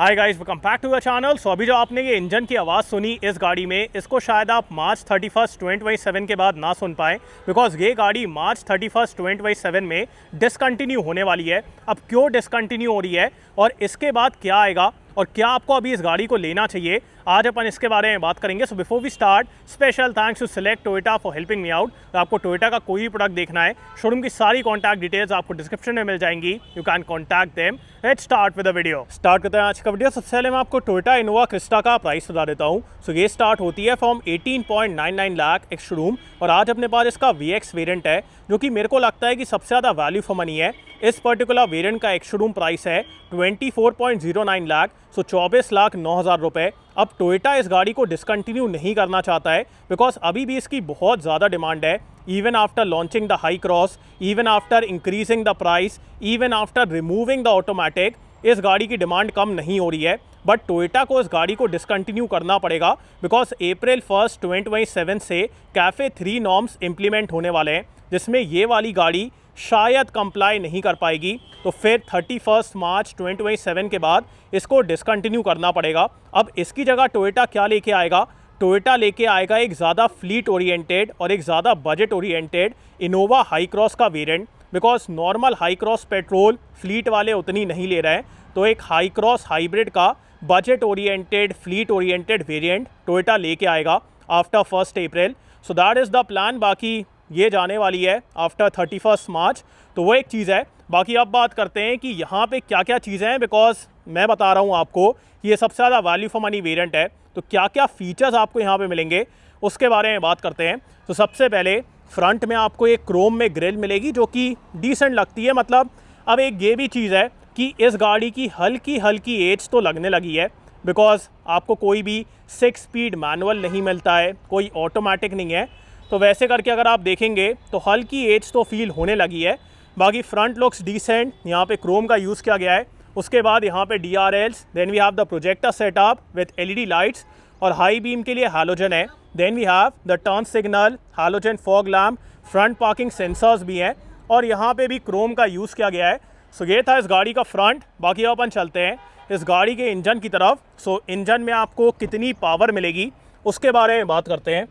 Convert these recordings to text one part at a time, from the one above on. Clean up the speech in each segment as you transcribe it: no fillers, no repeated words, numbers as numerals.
Hi guys, welcome back to the channel. So अभी जो आपने ये इंजन की आवाज़ सुनी इस गाड़ी में, इसको शायद आप मार्च 31 2027 के बाद ना सुन पाएँ, बिकॉज ये गाड़ी मार्च 31 2027 में डिसकंटिन्यू होने वाली है। अब क्यों डिसकंटिन्यू हो रही है और इसके बाद क्या आएगा और क्या आपको अभी इस गाड़ी को लेना चाहिए, आज अपन इसके बारे में बात करेंगे। So before we start, special thanks to select Toyota for helping me out. तो आपको टोयोटा का कोई भी प्रोडक्ट देखना है, शोरूम की सारी कॉन्टैक्ट डिटेल्स आपको डिस्क्रिप्शन में मिल जाएंगी। You can contact them. Let's start with the video. Start करते हैं आज का वीडियो। सबसे पहले मैं आपको टोयोटा इनोवा क्रिस्टा का प्राइस बता देता हूँ। सो ये स्टार्ट होती है फ्रॉम 18.99 लाख एक्स शोरूम, और आज अपने पास इसका VX वेरिएंट है, जो कि मेरे को लगता है कि सबसे ज़्यादा वैल्यू फॉर मनी है। इस पर्टिकुलर वेरिएंट का एक्स शोरूम प्राइस है 24.09 लाख, सो 24,09,000 रुपये। अब टोयोटा इस गाड़ी को डिसकंटिन्यू नहीं करना चाहता है, बिकॉज अभी भी इसकी बहुत ज़्यादा डिमांड है। Even after launching the high cross, even after increasing the price, even after removing the automatic, इस गाड़ी की डिमांड कम नहीं हो रही है। बट टोयोटा को इस गाड़ी को डिसकंटिन्यू करना पड़ेगा, बिकॉज April 1, 2027 से कैफ़े 3 नॉर्म्स इम्प्लीमेंट होने वाले हैं, जिसमें ये वाली गाड़ी शायद कंप्लाई नहीं कर पाएगी। तो फिर 31 मार्च 2027 के बाद इसको डिसकंटिन्यू करना पड़ेगा। अब इसकी जगह टोयोटा क्या लेके आएगा? टोयोटा लेके आएगा एक ज़्यादा फ्लीट ओरिएंटेड और एक ज़्यादा budget oriented Innova Hycross का variant, because normal Hycross petrol fleet वाले उतनी नहीं ले रहे हैं। तो एक हाई क्रॉस हाइब्रिड का budget oriented fleet oriented variant Toyota लेके आएगा after 1 April. So that is the plan. बाकी ये जाने वाली है आफ्टर 31 मार्च, तो वो एक चीज़ है। बाकी अब बात करते हैं कि यहाँ पे क्या क्या चीज़ें हैं, बिकॉज मैं बता रहा हूँ आपको कि ये सबसे ज़्यादा वैल्यू फॉर मनी वेरिएंट है। तो क्या क्या फीचर्स आपको यहाँ पे मिलेंगे उसके बारे में बात करते हैं। तो सबसे पहले फ्रंट में आपको एक क्रोम में ग्रिल मिलेगी, जो कि डिसेंट लगती है। मतलब अब एक ये भी चीज़ है कि इस गाड़ी की हल्की हल्की एज तो लगने लगी है, बिकॉज आपको कोई भी 6 स्पीड मैनुअल नहीं मिलता है, कोई ऑटोमेटिक नहीं है। तो वैसे करके अगर आप देखेंगे तो हल्की एज तो फील होने लगी है। बाकी फ्रंट लुक्स डिसेंट, यहाँ पे क्रोम का यूज़ किया गया है। उसके बाद यहाँ पे DRLs, then we have the projector setup with LED lights, और हाई बीम के लिए हैलोजन है। Then we have the turn signal, halogen fog lamp, front parking sensors भी हैं, और यहाँ पे भी क्रोम का यूज़ किया गया है। सो ये था इस गाड़ी का फ्रंट। बाकी अब अपन चलते हैं इस गाड़ी के इंजन की तरफ। सो इंजन में आपको कितनी पावर मिलेगी उसके बारे में बात करते हैं।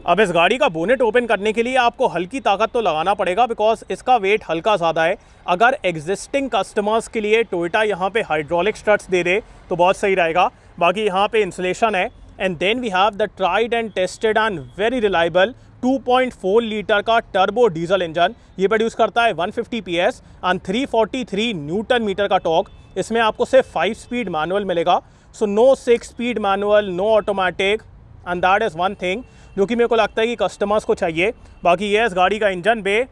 अब इस गाड़ी का बोनेट ओपन करने के लिए आपको हल्की ताकत तो लगाना पड़ेगा, बिकॉज इसका वेट हल्का ज़्यादा है। अगर एग्जिस्टिंग कस्टमर्स के लिए टोयोटा यहाँ पे हाइड्रोलिक स्ट्रट्स दे दे तो बहुत सही रहेगा। बाकी यहाँ पे इंसुलेशन है। And then we have the tried and tested and very reliable 2.4 litre का टर्बो डीजल इंजन। ये प्रोड्यूस करता है 150 PS एंड 343 न्यूटन मीटर का टॉर्क। इसमें आपको सिर्फ 5 स्पीड मैनुअल मिलेगा। So no 6 speed manual, no automatic, and that is one thing जो कि मेरे को लगता है कि कस्टमर्स को चाहिए। बाकी ये इस गाड़ी का इंजन बे,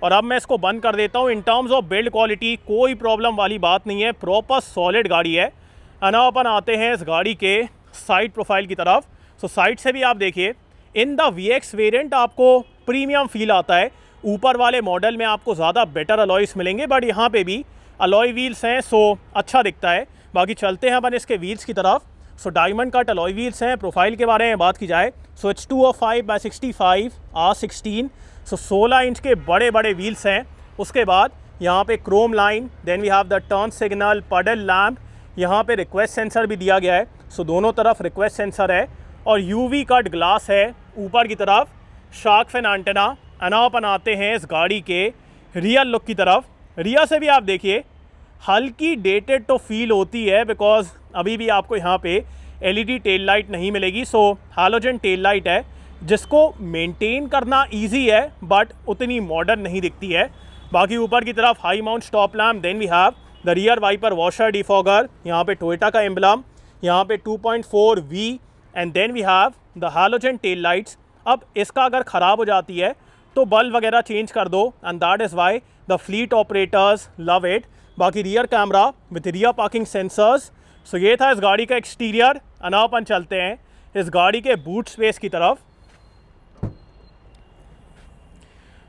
और अब मैं इसको बंद कर देता हूँ। In terms of build quality कोई प्रॉब्लम वाली बात नहीं है, प्रॉपर सॉलिड गाड़ी है। ना अपन आते हैं इस गाड़ी के साइड प्रोफाइल की तरफ। सो साइड से भी आप देखिए, इन द VX वेरिएंट आपको प्रीमियम फील आता है। ऊपर वाले मॉडल में आपको ज़्यादा बेटर अलॉयस मिलेंगे, बट यहाँ पे भी अलॉय व्हील्स हैं, सो अच्छा दिखता है। बाकी चलते हैं अपन इसके व्हील्स की तरफ। So diamond cut alloy wheels हैं। प्रोफाइल के बारे में बात की जाए, so it's 205/65 R16, so 16 inch के बड़े बड़े व्हील्स हैं। उसके बाद यहाँ पे chrome line, then we have the turn signal, puddle lamp, यहाँ पे रिक्वेस्ट सेंसर भी दिया गया है। सो दोनों तरफ रिक्वेस्ट सेंसर है, और UV कट ग्लास है ऊपर की तरफ, शार्क फिन एंटेना। अना अपन आते हैं इस गाड़ी के रियर लुक की तरफ। रियर से भी आप देखिए हल्की डेटेड तो फील होती है, बिकॉज अभी भी आपको यहाँ पे LED टेल लाइट नहीं मिलेगी। सो हैलोजन टेल लाइट है, जिसको मेंटेन करना इजी है, बट उतनी मॉडर्न नहीं दिखती है। बाकी ऊपर की तरफ high mount stop lamp, then we have the rear wiper washer defogger, यहाँ पे टोयोटा का एम्बलम, यहाँ पे 2.4V, and then we have the halogen tail lights. अब इसका अगर ख़राब हो जाती है तो बल्ब वगैरह चेंज कर दो, and that is why the fleet operators love it. बाकी rear camera with rear parking sensors. So ये था इस गाड़ी का एक्सटीरियर। अना अपन चलते हैं इस गाड़ी के बूट स्पेस की तरफ।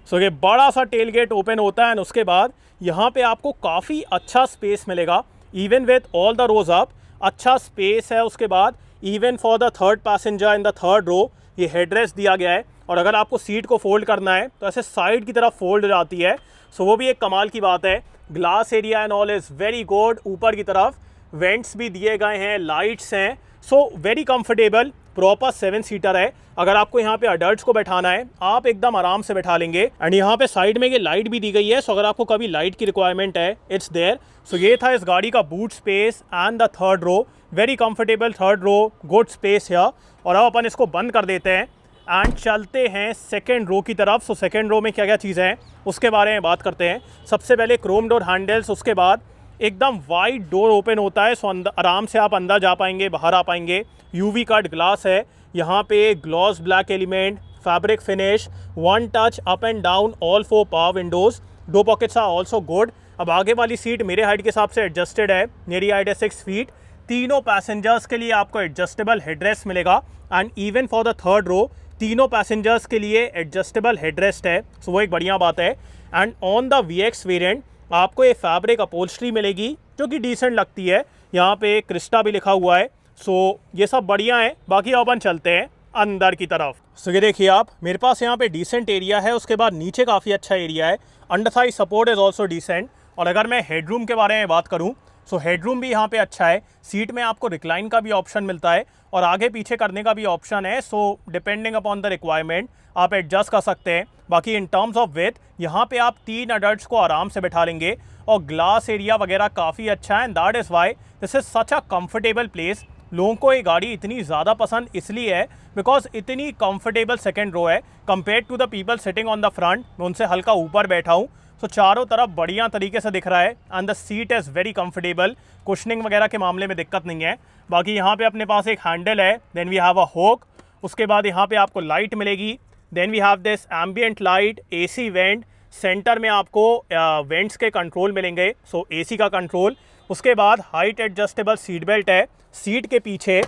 सो ये बड़ा सा टेल गेट ओपन होता है, एंड उसके बाद यहाँ पे आपको काफ़ी अच्छा स्पेस मिलेगा, even with all the rows up अच्छा स्पेस है। उसके बाद even for the third passenger in the third row ये हेडरेस्ट दिया गया है, और अगर आपको सीट को फोल्ड करना है तो ऐसे साइड की तरफ फोल्ड हो जाती है। सो वो भी एक कमाल की बात है। Glass area and all is very good. ऊपर की तरफ वेंट्स भी दिए गए हैं, लाइट्स हैं, सो वेरी कंफर्टेबल, प्रॉपर 7 सीटर है। अगर आपको यहाँ पे अडल्ट्स को बैठाना है आप एकदम आराम से बैठा लेंगे। एंड यहाँ पे साइड में ये लाइट भी दी गई है, सो अगर आपको कभी लाइट की रिक्वायरमेंट है इट्स देयर। सो ये था इस गाड़ी का boot space and the third row, very comfortable third row, good space है। और अब अपन इसको बंद कर देते हैं एंड चलते हैं सेकेंड रो की तरफ। सो सेकेंड रो में क्या क्या चीज़ें हैं उसके बारे में बात करते हैं। सबसे पहले क्रोम डोर हैंडल्स, उसके बाद एकदम वाइड डोर ओपन होता है, सो आराम से आप अंदर जा पाएंगे, बाहर आ पाएंगे। यूवी कट ग्लास है, यहाँ पे gloss black element, fabric finish, one touch up and down all 4 power windows, 2 pockets are also good. अब आगे वाली सीट मेरे हाइट के हिसाब से एडजस्टेड है, मेरी हाइट है 6 फीट। तीनों पैसेंजर्स के लिए आपको एडजस्टेबल हेडरेस्ट मिलेगा and even for the third row तीनों पैसेंजर्स के लिए एडजस्टेबल हेडरेस्ट है, सो वो एक बढ़िया बात है। And on the VX variant आपको ये फैब्रिक अपहोल्स्ट्री मिलेगी जो कि डिसेंट लगती है, यहाँ पे क्रिस्टा भी लिखा हुआ है, सो ये सब बढ़िया है। बाकी अपन चलते हैं अंदर की तरफ। सो ये देखिए आप, मेरे पास यहाँ पे डिसेंट एरिया है, उसके बाद नीचे काफ़ी अच्छा एरिया है, under thigh support is also decent. और अगर मैं हेडरूम के बारे में बात करूँ सो हेडरूम भी यहाँ पे अच्छा है, सीट में आपको रिक्लाइन का भी ऑप्शन मिलता है और आगे पीछे करने का भी ऑप्शन है, so depending upon the requirement आप एडजस्ट कर सकते हैं। बाकी इन टर्म्स ऑफ विथ यहाँ पे आप 3 अडल्ट्स को आराम से बैठा लेंगे और ग्लास एरिया वगैरह काफ़ी अच्छा है and that is why this is such a comfortable place. लोगों को ये गाड़ी इतनी ज़्यादा पसंद इसलिए है बिकॉज इतनी कंफर्टेबल सेकेंड रो है compare to the people sitting on the front. मैं उनसे हल्का ऊपर बैठा हूँ, सो चारों तरफ बढ़िया तरीके से दिख रहा है and the seat is very comfortable, cushioning वगैरह के मामले में दिक्कत नहीं है। बाकी यहाँ पे अपने पास एक हैंडल है, then we have a hook, उसके बाद यहाँ पे आपको लाइट मिलेगी, then we have this ambient light, AC vent, centre में आपको वेंट्स के कंट्रोल मिलेंगे, सो AC का कंट्रोल। उसके बाद हाइट एडजस्टेबल सीट बेल्ट है, सीट के पीछे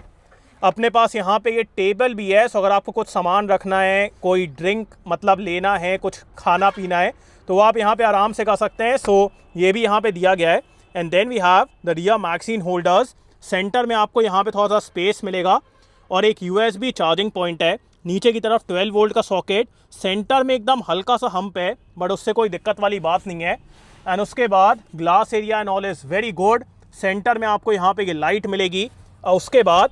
अपने पास यहाँ पे ये टेबल भी है, सो अगर आपको कुछ सामान रखना है, कोई ड्रिंक मतलब लेना है, कुछ खाना पीना है तो आप यहाँ पे आराम से कर सकते हैं, सो ये भी यहाँ पे दिया गया है। And then we have the rear magazine holders, centre में आपको यहाँ पे थोड़ा सा स्पेस मिलेगा और एक USB चार्जिंग पॉइंट है, नीचे की तरफ 12 वोल्ट का सॉकेट, सेंटर में एकदम हल्का सा हम्प है बट उससे कोई दिक्कत वाली बात नहीं है। एंड उसके बाद glass area and all is very good, centre में आपको यहाँ पे ये लाइट मिलेगी और उसके बाद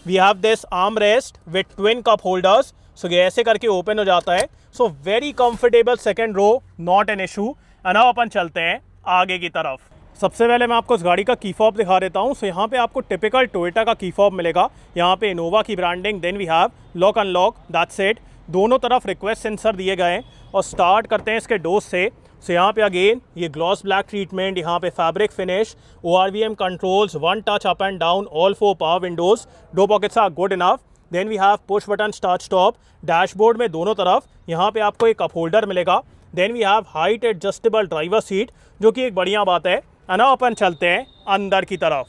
we have this arm rest with twin cup holders, so ये ऐसे करके ओपन हो जाता है, so very comfortable second row, not an issue. And अब अपन चलते हैं आगे की तरफ। सबसे पहले मैं आपको इस गाड़ी का की फॉब दिखा देता हूँ। सो यहाँ पे आपको टिपिकल टोयोटा का की फॉब मिलेगा, यहाँ पे इनोवा की branding, then we have lock unlock, that's it. दोनों तरफ रिक्वेस्ट सेंसर दिए गए हैं और स्टार्ट करते हैं इसके डोज से। सो यहाँ पे अगेन ये ग्लॉस ब्लैक ट्रीटमेंट, यहाँ पे fabric finish, ORVM controls, one touch up and down all 4 power windows, 2 pockets are good enough. Then we have push button start stop, dashboard में दोनों तरफ यहाँ पे आपको एक कप होल्डर मिलेगा। Then we have height adjustable driver seat जो कि एक बढ़िया बात है। ना अपन चलते हैं अंदर की तरफ।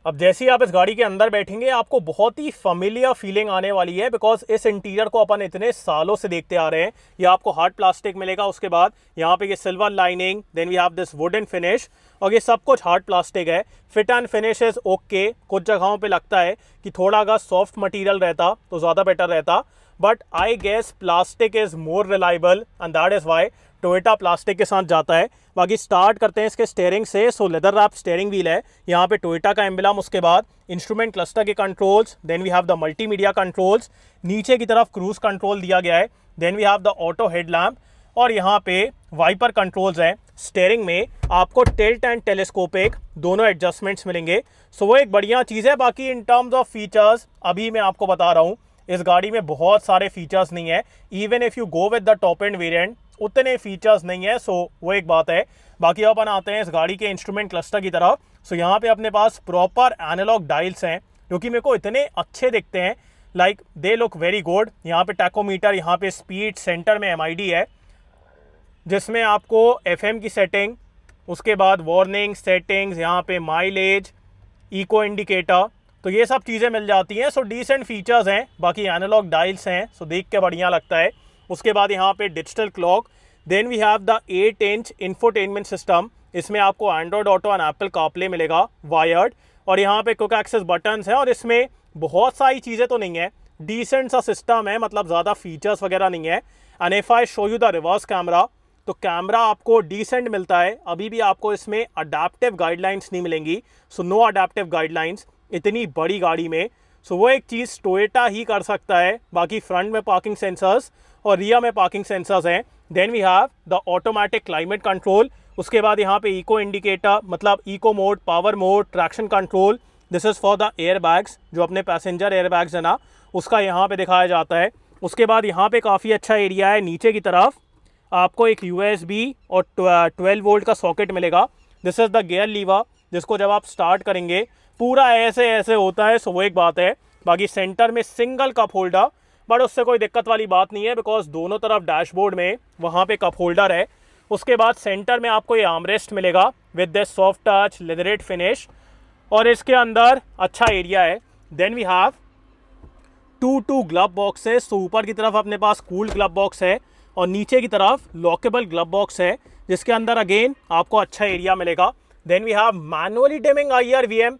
अब जैसे ही आप इस गाड़ी के अंदर बैठेंगे आपको बहुत ही फैमिलियर फीलिंग आने वाली है बिकॉज इस इंटीरियर को अपन इतने सालों से देखते आ रहे हैं। ये आपको हार्ड प्लास्टिक मिलेगा, उसके बाद यहाँ पे ये silver lining, then we have this wooden finish और ये सब कुछ हार्ड प्लास्टिक है। Fit and finish is okay, कुछ जगहों पे लगता है कि थोड़ा अगर सॉफ्ट मटेरियल रहता तो ज़्यादा बेटर रहता, but I guess plastic is more reliable and that is why Toyota plastic के साथ जाता है। बाकी स्टार्ट करते हैं इसके स्टेयरिंग से। So leather wrap steering wheel है, यहाँ पे टोयोटा का एम्बलम, उसके बाद इंस्ट्रूमेंट क्लस्टर के controls, then we have the multimedia controls, नीचे की तरफ क्रूज कंट्रोल दिया गया है, then we have the auto headlamp और यहाँ पे वाइपर कंट्रोल्स हैं। स्टेयरिंग में आपको टिल्ट एंड टेलीस्कोपिक दोनों एडजस्टमेंट्स मिलेंगे, सो वो एक बढ़िया चीज़ है। बाकी इन टर्म्स ऑफ फीचर्स अभी मैं आपको बता रहा हूँ इस गाड़ी में बहुत सारे फीचर्स नहीं है, even if you go with the top end variant उतने फीचर्स नहीं है, सो वो एक बात है। बाकी अपन आते हैं इस गाड़ी के इंस्ट्रूमेंट क्लस्टर की तरफ। सो यहाँ पे अपने पास प्रॉपर एनालॉग डायल्स हैं जो कि मेरे को इतने अच्छे दिखते हैं, like they look very good. यहाँ पे टैकोमीटर, यहाँ पे स्पीड, सेंटर में MID है जिसमें आपको FM की सेटिंग, उसके बाद वार्निंग सेटिंग्स, यहाँ पे माइलेज, इको इंडिकेटर, तो ये सब चीज़ें मिल जाती हैं। सो डिसेंट फीचर्स हैं, बाकी एनालॉग डायल्स हैं, सो देख के बढ़िया लगता है। उसके बाद यहाँ पे digital clock, then we have the 8 inch infotainment system, इसमें आपको Android auto and Apple CarPlay मिलेगा वायर्ड, और यहाँ पे क्विक एक्सेस बटन्स हैं और इसमें बहुत सारी चीज़ें तो नहीं है, डिसेंट सा सिस्टम है, मतलब ज़्यादा फीचर्स वगैरह नहीं है। And if I show you the reverse camera, तो कैमरा आपको डिसेंट मिलता है। अभी भी आपको इसमें अडेप्टिव गाइडलाइंस नहीं मिलेंगी, सो नो अडेप्टिव गाइडलाइंस इतनी बड़ी गाड़ी में। सो वो एक चीज़ टोयोटा ही कर सकता है। बाकी फ्रंट में पार्किंग सेंसर्स और रियर में पार्किंग सेंसर्स हैं। Then we have the automatic climate control. उसके बाद यहाँ पे इको इंडिकेटर, मतलब eco mode, power mode, traction control. This is for the air bags, जो अपने पैसेंजर एयर बैग्स है ना, उसका यहाँ पे दिखाया जाता है। उसके बाद यहाँ पे काफ़ी अच्छा एरिया है। नीचे की तरफ आपको एक USB और 12 वोल्ट का सॉकेट मिलेगा। This is the gear lever, जिसको जब आप स्टार्ट करेंगे पूरा ऐसे ऐसे होता है। सो वो एक बात है। बाकी सेंटर में सिंगल कप होल्डर, बट उससे कोई दिक्कत वाली बात नहीं है, बिकॉज दोनों तरफ डैशबोर्ड में वहाँ पे कप होल्डर है। उसके बाद सेंटर में आपको ये आर्मरेस्ट मिलेगा with this soft touch leatherette finish, और इसके अंदर अच्छा एरिया है। Then we have two glove boxes. तो ऊपर की तरफ अपने पास कूल ग्लव बॉक्स है और नीचे की तरफ लॉकेबल ग्लव बॉक्स है, जिसके अंदर अगेन आपको अच्छा एरिया मिलेगा। Then we have manually dimming IR VM।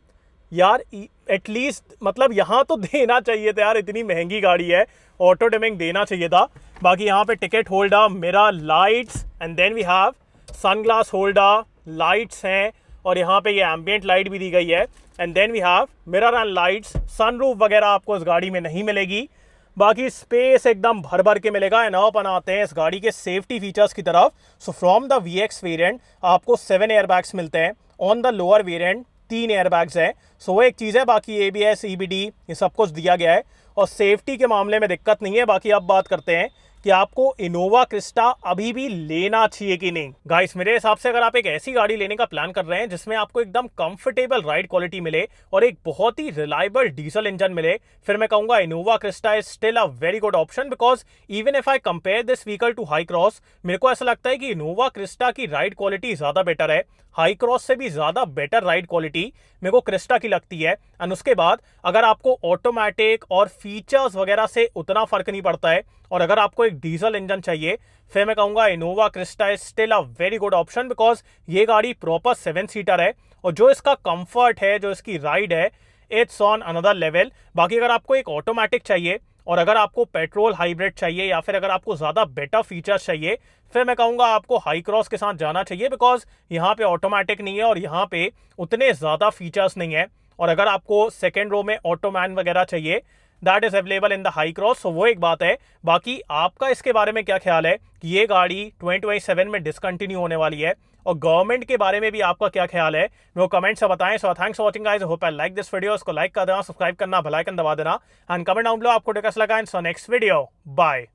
यार एटलीस्ट मतलब यहाँ तो देना चाहिए था यार, इतनी महंगी गाड़ी है, ऑटो डिमिंग देना चाहिए था। बाकी यहाँ पे ticket holder, mirror, lights, and then we have sunglass holder, lights हैं, और यहाँ पे ये एम्बियंट लाइट भी दी गई है। And then we have mirror and lights. Sunroof वगैरह आपको इस गाड़ी में नहीं मिलेगी। बाकी स्पेस एकदम भर भर के मिलेगा। एंड अपन आते हैं इस गाड़ी के सेफ्टी फीचर्स की तरफ। So from the VX variant आपको 7 एयरबैग्स मिलते हैं। On the lower variant 3 airbags हैं। सो वो एक चीज़ है। बाकी ABS, EBD ये सब कुछ दिया गया है और सेफ्टी के मामले में दिक्कत नहीं है। बाकी अब बात करते हैं कि आपको इनोवा क्रिस्टा अभी भी लेना चाहिए कि नहीं। गाइस मेरे हिसाब से अगर आप एक ऐसी गाड़ी लेने का प्लान कर रहे हैं जिसमें आपको एकदम कंफर्टेबल राइड क्वालिटी मिले और एक बहुत ही रिलायबल डीजल इंजन मिले, फिर मैं कहूंगा Innova Crysta is still a very good option. Because even if I compare this vehicle to Hycross, मेरे को ऐसा लगता है कि इनोवा क्रिस्टा की राइड क्वालिटी ज्यादा बेटर है। हाई क्रॉस से भी ज्यादा बेटर राइड क्वालिटी मेरे को क्रिस्टा की लगती है। एंड उसके बाद अगर आपको ऑटोमेटिक और फीचर्स वगैरह से उतना फर्क नहीं पड़ता है और अगर आपको एक डीजल इंजन चाहिए, फिर मैं कहूंगा Innova Crysta is still a very good option. Because ये गाड़ी प्रॉपर 7 सीटर है और जो इसका कंफर्ट है, जो इसकी राइड है, इट्स ऑन अनदर लेवल। बाकी अगर आपको एक ऑटोमेटिक चाहिए और अगर आपको पेट्रोल हाइब्रिड चाहिए या फिर अगर आपको ज़्यादा बेटर फीचर्स चाहिए, फिर मैं कहूँगा आपको हाई क्रॉस के साथ जाना चाहिए। बिकॉज यहाँ पे ऑटोमेटिक नहीं है और यहाँ पे उतने ज़्यादा फीचर्स नहीं है। और अगर आपको सेकेंड रो में ऑटोमैन वगैरह चाहिए, that is available in the Hycross. So वो एक बात है। बाकी आपका इसके बारे में क्या ख्याल है कि ये गाड़ी 2027 में डिसकंटिन्यू होने वाली है, और गवर्नमेंट के बारे में भी आपका क्या ख्याल है, वो कमेंट से बताएं। So thanks for watching guys, hope I like this video. इसको लाइक कर देना, सब्सक्राइब करना, बेल आइकन दबा देना एंड कमेंट डाउन बिलो आपको कैसा लगा। इन सो नेक्स्ट वीडियो, बाय।